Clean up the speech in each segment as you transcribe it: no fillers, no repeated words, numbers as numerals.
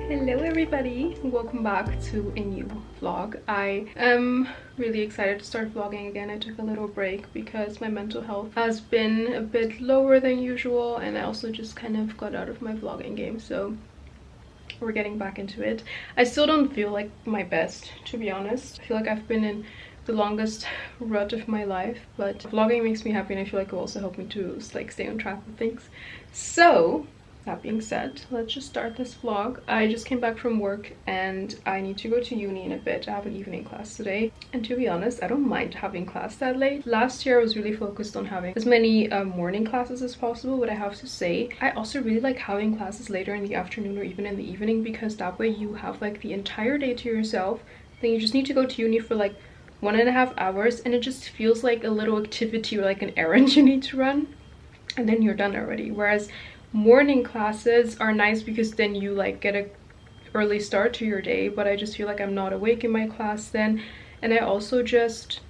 Hello everybody, welcome back to a new vlog. I am really excited to start vlogging again. I took a little break because my mental health has been a bit lower than usual, and I also just kind of got out of my vlogging game, so we're getting back into it. I still don't feel like my best, to be honest. I feel like I've been in the longest rut of my life, but vlogging makes me happy, and I feel like it will also help me to like stay on track with things. So that being said, let's just start this vlog. I just came back from work and I need to go to uni in a bit. I have an evening class today, and to be honest, I don't mind having class that late. Last year I was really focused on having as many morning classes as possible, but I have to say I also really like having classes later in the afternoon or even in the evening, because that way you have like the entire day to yourself. Then you just need to go to uni for like 1.5 hours, and it just feels like a little activity or like an errand you need to run, and then you're done already. Whereas morning classes are nice because then you like get a early start to your day, but I just feel like I'm not awake in my class then, and I also just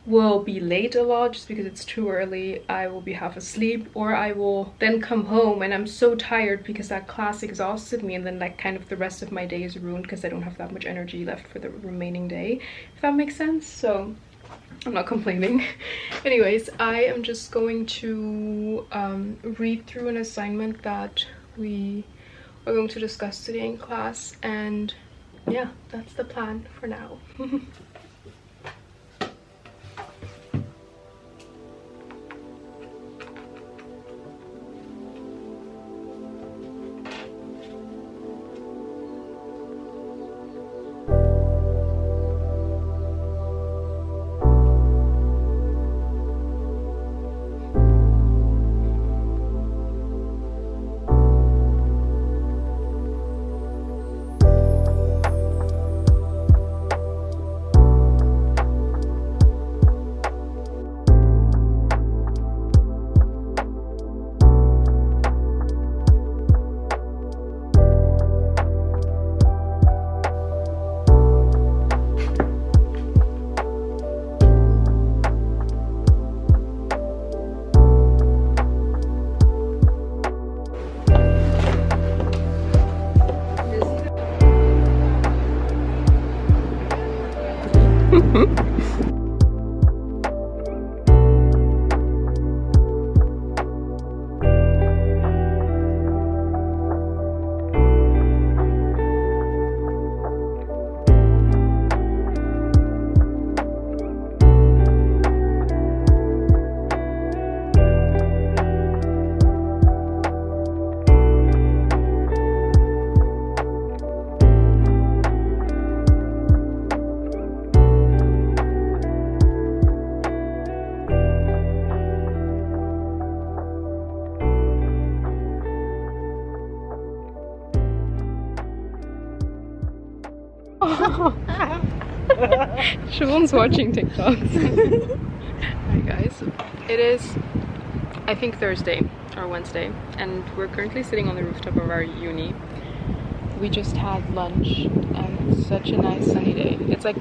will be late a lot just because it's too early. I will be half asleep, or I will then come home and I'm so tired because that class exhausted me, and then like kind of the rest of my day is ruined because I don't have that much energy left for the remaining day, if that makes sense. So I'm not complaining. Anyways, I am just going to read through an assignment that we are going to discuss today in class, and yeah, that's the plan for now. Siobhan's watching TikToks. Hi guys, it is I think Thursday or Wednesday, and we're currently sitting on the rooftop of our uni. We just had lunch and it's such a nice sunny day. It's like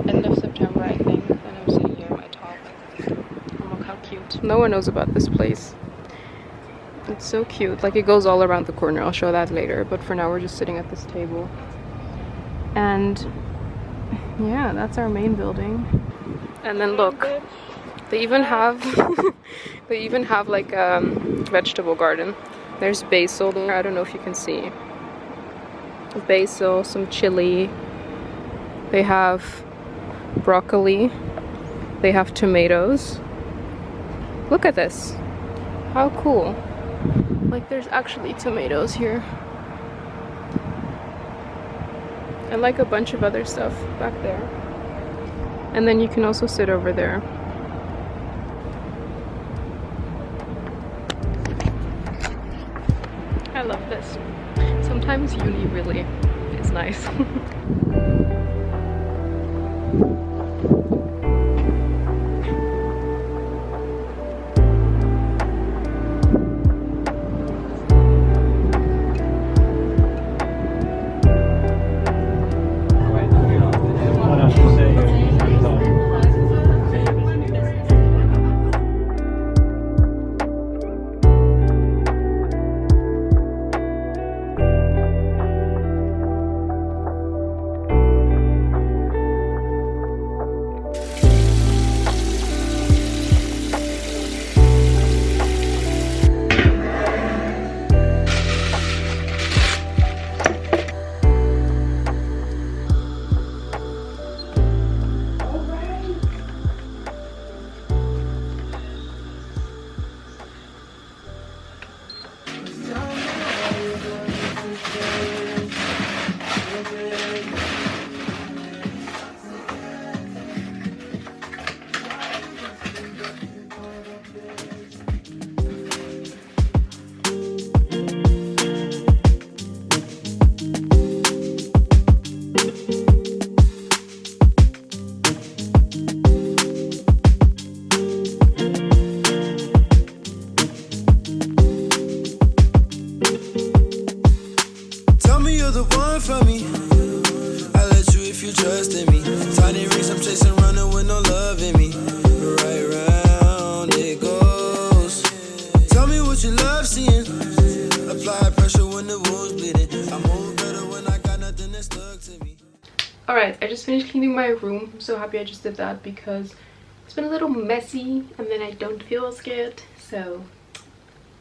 end of September, I think, and I'm sitting here in my top. And look how cute. No one knows about this place. It's so cute. Like, it goes all around the corner. I'll show that later, but for now we're just sitting at this table. And yeah, that's our main building. And then look, they even have like a vegetable garden. There's basil there. I don't know if you can see. Basil, some chili. They have broccoli. They have tomatoes. Look at this. How cool. Like, there's actually tomatoes here. And like a bunch of other stuff back there. And then you can also sit over there. I love this. Sometimes uni really is nice. you're the one for me. I let you if you trust in me. Tiny rings I'm chasing, running with no love in me. Right round it goes. Tell me what you love seeing. Apply pressure when the wound's bleeding. I move better when I got nothing that's stuck to me. Alright, I just finished cleaning my room. I'm so happy I just did that because it's been a little messy and then I don't feel as good. So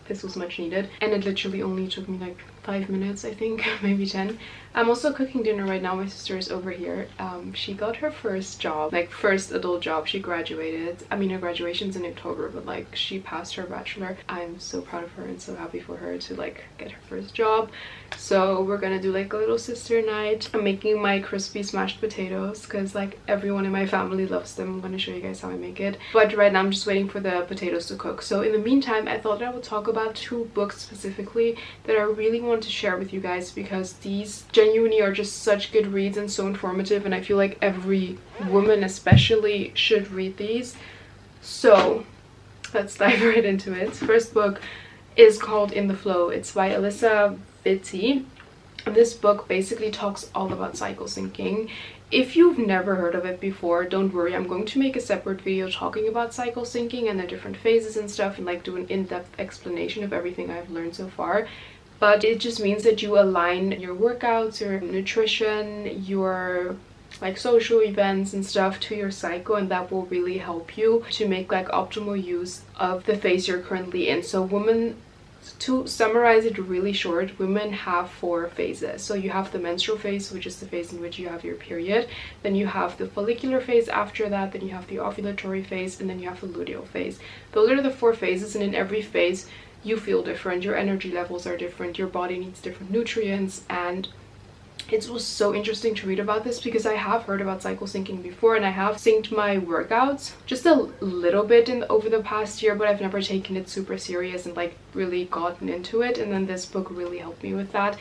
this was much needed. And it literally only took me like 5 minutes, I think, maybe 10. I'm also cooking dinner right now. My sister is over here. She got her first job, like first adult job. She graduated. I mean, her graduation's in October, but like she passed her bachelor. I'm so proud of her and so happy for her to like get her first job. So we're gonna do like a little sister night. I'm making my crispy smashed potatoes because like everyone in my family loves them. I'm gonna show you guys how I make it. But right now I'm just waiting for the potatoes to cook. So in the meantime, I thought I would talk about 2 books specifically that I really want to share with you guys because these genuinely are just such good reads and so informative, and I feel like every woman especially should read these. So let's dive right into it. First book is called In the Flow. It's by Alyssa Vitti. And this book basically talks all about cycle syncing. If you've never heard of it before, don't worry, I'm going to make a separate video talking about cycle syncing and the different phases and stuff, and like do an in-depth explanation of everything I've learned so far. But it just means that you align your workouts, your nutrition, your like social events and stuff to your cycle, and that will really help you to make like optimal use of the phase you're currently in. So women, to summarize it really short, women have 4 phases. So you have the menstrual phase, which is the phase in which you have your period. Then you have the follicular phase after that. Then you have the ovulatory phase, and then you have the luteal phase. Those are the 4 phases, and in every phase you feel different. Your energy levels are different. Your body needs different nutrients, and it was so interesting to read about this because I have heard about cycle syncing before, and I have synced my workouts just a little bit over the past year, but I've never taken it super serious and like really gotten into it. And then this book really helped me with that.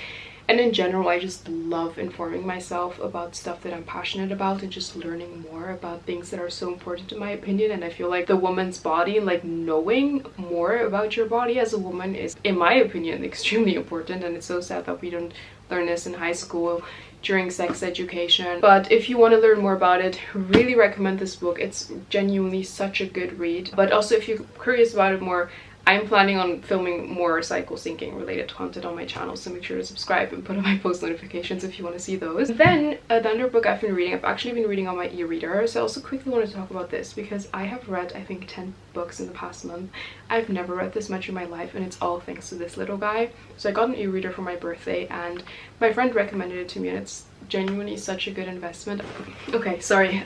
And in general, I just love informing myself about stuff that I'm passionate about and just learning more about things that are so important in my opinion. And I feel like the woman's body, like knowing more about your body as a woman, is, in my opinion, extremely important. And it's so sad that we don't learn this in high school during sex education. But if you want to learn more about it, really recommend this book. It's genuinely such a good read. But also, if you're curious about it more, I'm planning on filming more cycle syncing related content on my channel, so make sure to subscribe and put on my post notifications if you want to see those. Then another book I've been reading, I've actually been reading on my e-reader, so I also quickly want to talk about this because I have read I think 10 books in the past month. I've never read this much in my life, and it's all thanks to this little guy. So I got an e-reader for my birthday and my friend recommended it to me, and it's genuinely such a good investment. Okay, sorry,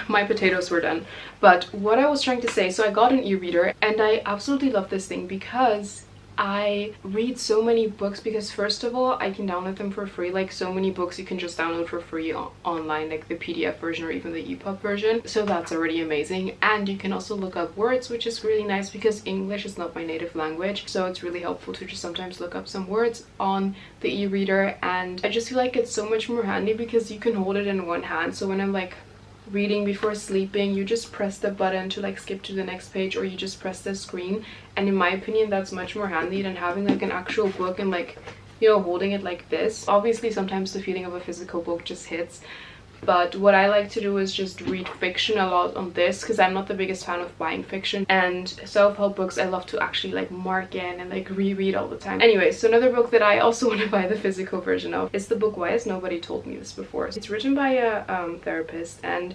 my potatoes were done. But what I was trying to say, so I got an e-reader and I absolutely love this thing because I read so many books, because first of all, I can download them for free. Like so many books you can just download for free online, like the PDF version or even the EPUB version. So that's already amazing. And you can also look up words, which is really nice because English is not my native language. So it's really helpful to just sometimes look up some words on the e-reader. And I just feel like it's so much more handy because you can hold it in one hand. So when I'm like reading before sleeping, you just press the button to like skip to the next page, or you just press the screen, and in my opinion that's much more handy than having like an actual book and like, you know, holding it like this. Obviously sometimes the feeling of a physical book just hits, but what I like to do is just read fiction a lot on this because I'm not the biggest fan of buying fiction, and self-help books I love to actually like mark in and like reread all the time. Anyway, so another book that I also want to buy the physical version of is the book Why Has Nobody Told Me This Before. It's written by a therapist, and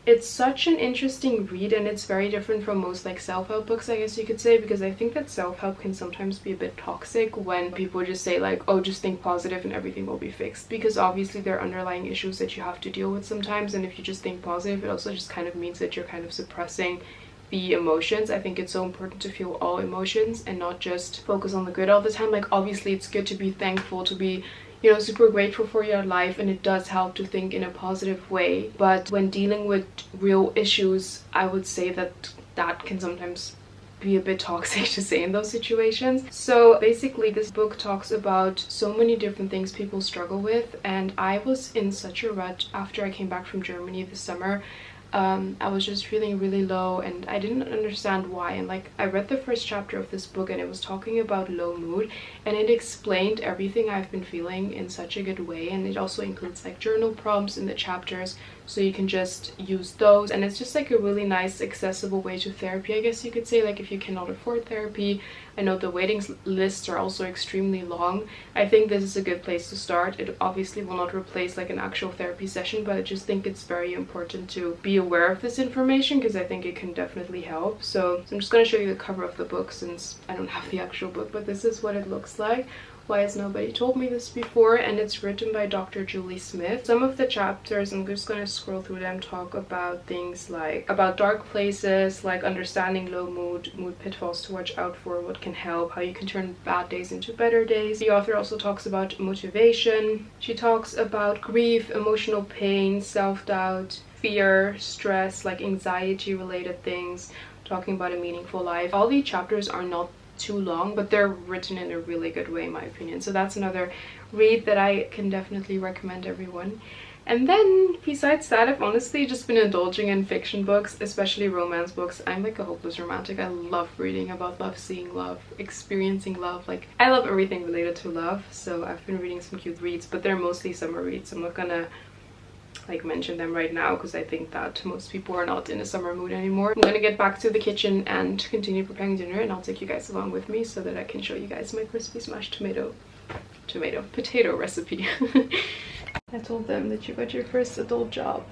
it's such an interesting read, and it's very different from most like self-help books, I guess you could say, because I think that self-help can sometimes be a bit toxic when people just say like, oh, just think positive and everything will be fixed, because obviously there are underlying issues that you have to deal with sometimes, and if you just think positive, it also just kind of means that you're kind of suppressing the emotions. I think it's so important to feel all emotions and not just focus on the good all the time. Like obviously it's good to be thankful, to be, you know, super grateful for your life, and it does help to think in a positive way. But when dealing with real issues, I would say that that can sometimes be a bit toxic to say in those situations. So basically this book talks about so many different things people struggle with, and I was in such a rut after I came back from Germany this summer. I was just feeling really low and I didn't understand why. And like, I read the first chapter of this book and it was talking about low mood, and it explained everything I've been feeling in such a good way. And it also includes like journal prompts in the chapters, so you can just use those. And it's just like a really nice accessible way to therapy, I guess you could say. Like, if you cannot afford therapy, I know the waiting lists are also extremely long. I think this is a good place to start. It obviously will not replace like an actual therapy session, but I just think it's very important to be aware of this information because I think it can definitely help. So I'm just going to show you the cover of the book since I don't have the actual book, but this is what it looks like. Why has nobody told me this before? And it's written by Dr. Julie Smith. Some of the chapters, I'm just going to scroll through them, talk about things like about dark places, like understanding low mood, mood pitfalls to watch out for, what can help, how you can turn bad days into better days. The author also talks about motivation. She talks about grief, emotional pain, self-doubt, fear, stress, like anxiety related things, talking about a meaningful life. All the chapters are not too long, but they're written in a really good way in my opinion. So that's another read that I can definitely recommend everyone. And then besides that, I've honestly just been indulging in fiction books, especially romance books. I'm like a hopeless romantic. I love reading about love, seeing love, experiencing love. Like, I love everything related to love. So I've been reading some cute reads, but they're mostly summer reads. I'm not gonna like mention them right now because I think that most people are not in a summer mood anymore. I'm gonna get back to the kitchen and continue preparing dinner, and I'll take you guys along with me so that I can show you guys my crispy smashed potato recipe. I told them that you got your first adult job.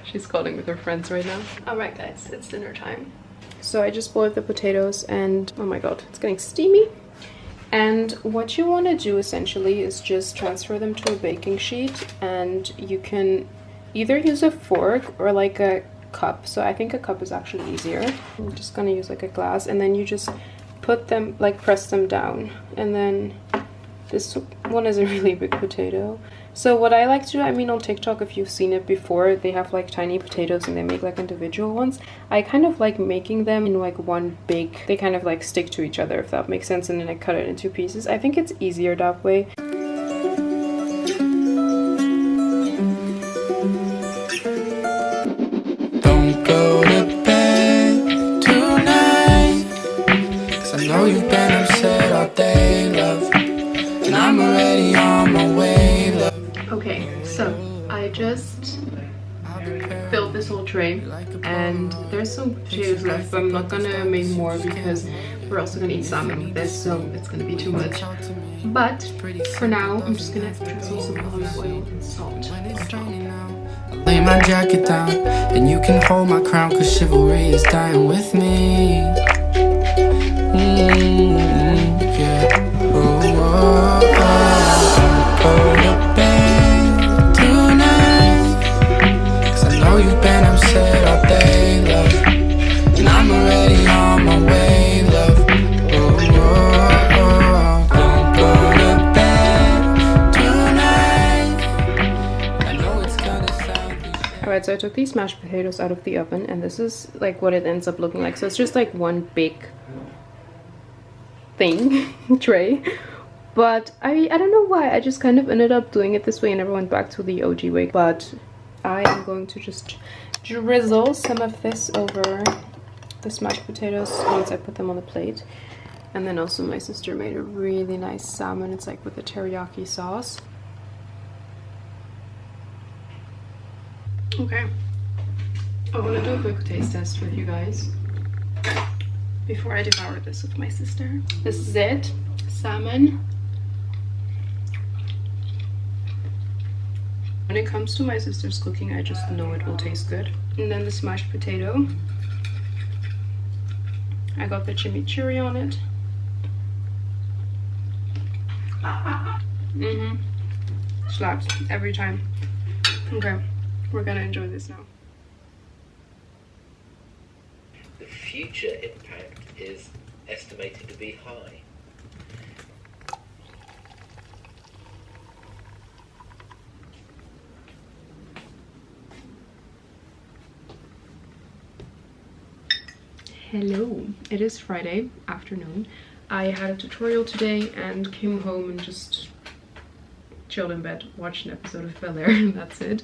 She's calling with her friends right now. All right guys, it's dinner time. So I just boiled the potatoes and oh my god, it's getting steamy. And what you want to do essentially is just transfer them to a baking sheet, and you can either use a fork or like a cup. So I think a cup is actually easier. I'm just gonna use like a glass, and then you just put them, like press them down. And then this one is a really big potato. So what I like to do, I mean on TikTok, if you've seen it before, they have like tiny potatoes and they make like individual ones. I kind of like making them in like one big, they kind of like stick to each other, if that makes sense, and then I cut it into pieces. I think it's easier that way. Don't go to bed tonight, 'cause I know you've been upset all day, love, and I'm already on my way, love. Okay, so I just filled this whole tray and there's some potatoes left, but I'm not gonna make more because we're also gonna eat salmon with this, so it's gonna be too much. But for now, I'm just gonna drizzle some olive oil and salt on top. Lay my jacket down and you can hold my crown, 'cause chivalry is dying with me. Yeah. Oh, oh, oh. Go to bed tonight, 'cause I know you've been upset all day, love, and I'm already on my way, love. Oh, oh, oh. Don't go to bed tonight. I know it's gonna sound cliche. Alright, so I took these mashed potatoes out of the oven, and this is like what it ends up looking like. So it's just like one big thing, tray. But I don't know why, I just kind of ended up doing it this way and never went back to the OG way. But I am going to just drizzle some of this over the smashed potatoes once I put them on the plate. And then also my sister made a really nice salmon. It's like with a teriyaki sauce. Okay, I want to do a quick taste test with you guys before I devour this with my sister. This is it. Salmon. When it comes to my sister's cooking, I just know it will taste good. And then the smashed potato. I got the chimichurri on it. Slaps every time. Okay, we're gonna enjoy this now. The future impact is estimated to be high. Hello, it is Friday afternoon. I had a tutorial today and came home and just chilled in bed, watched an episode of Bel Air, and that's it.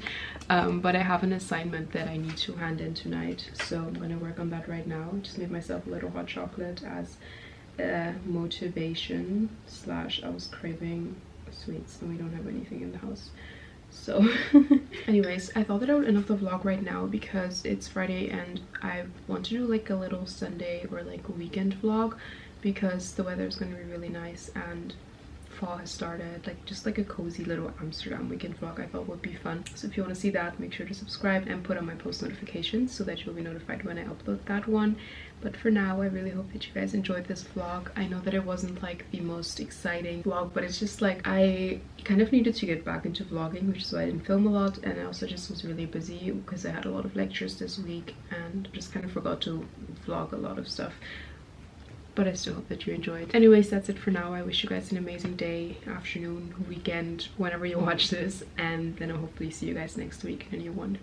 But I have an assignment that I need to hand in tonight, so I'm gonna work on that right now. Just made myself a little hot chocolate as motivation slash I was craving sweets and we don't have anything in the house. So anyways, I thought that I would end off the vlog right now because it's Friday and I want to do like a little Sunday or like a weekend vlog because the weather is going to be really nice and fall has started. Like just like a cozy little Amsterdam weekend vlog I thought would be fun. So if you want to see that, make sure to subscribe and put on my post notifications so that you'll be notified when I upload that one. But for now, I really hope that you guys enjoyed this vlog. I know that it wasn't like the most exciting vlog, but it's just like I kind of needed to get back into vlogging, which is why I didn't film a lot, and I also just was really busy because I had a lot of lectures this week and just kind of forgot to vlog a lot of stuff. But I still hope that you enjoyed. Anyways, that's it for now. I wish you guys an amazing day, afternoon, weekend, whenever you watch this, and then I'll hopefully see you guys next week in a new one.